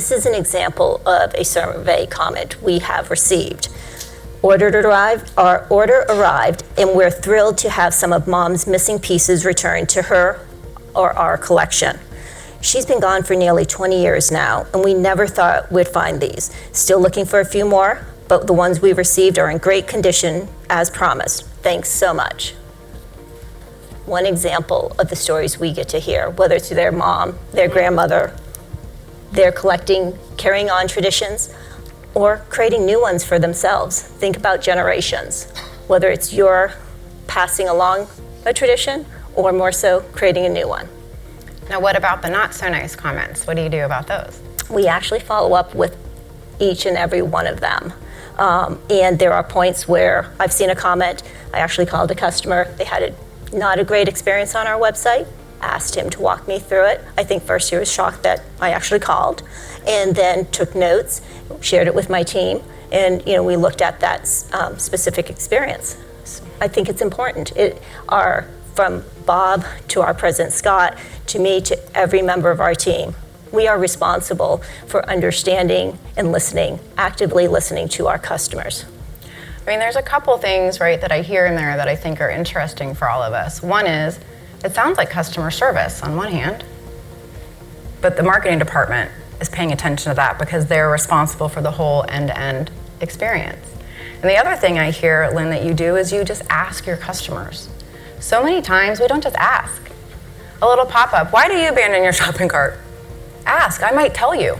This is an example of a survey comment we have received. Our order arrived, and we're thrilled to have some of Mom's missing pieces returned to her or our collection. She's been gone for nearly 20 years now, and we never thought we'd find these. Still looking for a few more, but the ones we received are in great condition as promised. Thanks so much. One example of the stories we get to hear, whether it's their mom, their grandmother, they're collecting, carrying on traditions, or creating new ones for themselves. Think about generations, whether it's your passing along a tradition or more so creating a new one. Now, what about the not so nice comments? What do you do about those? We actually follow up with each and every one of them. And there are points where I've seen a comment, I actually called a customer, they had not a great experience on our website, asked him to walk me through it. I think first he was shocked that I actually called, and then took notes, shared it with my team, and we looked at that specific experience. So I think it's important. From Bob to our president Scott, to me, to every member of our team, we are responsible for understanding and listening, actively listening to our customers. I mean, there's a couple things, right, that I hear in there that I think are interesting for all of us. One is, it sounds like customer service on one hand, but the marketing department is paying attention to that because they're responsible for the whole end-to-end experience. And the other thing I hear, Lynn, that you do is you just ask your customers. So many times we don't just ask. A little pop-up, why do you abandon your shopping cart? Ask, I might tell you.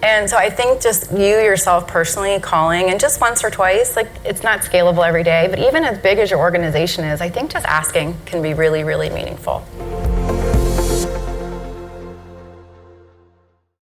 And so I think just you yourself personally calling, and just once or twice, like it's not scalable every day, but even as big as your organization is, I think just asking can be really, really meaningful.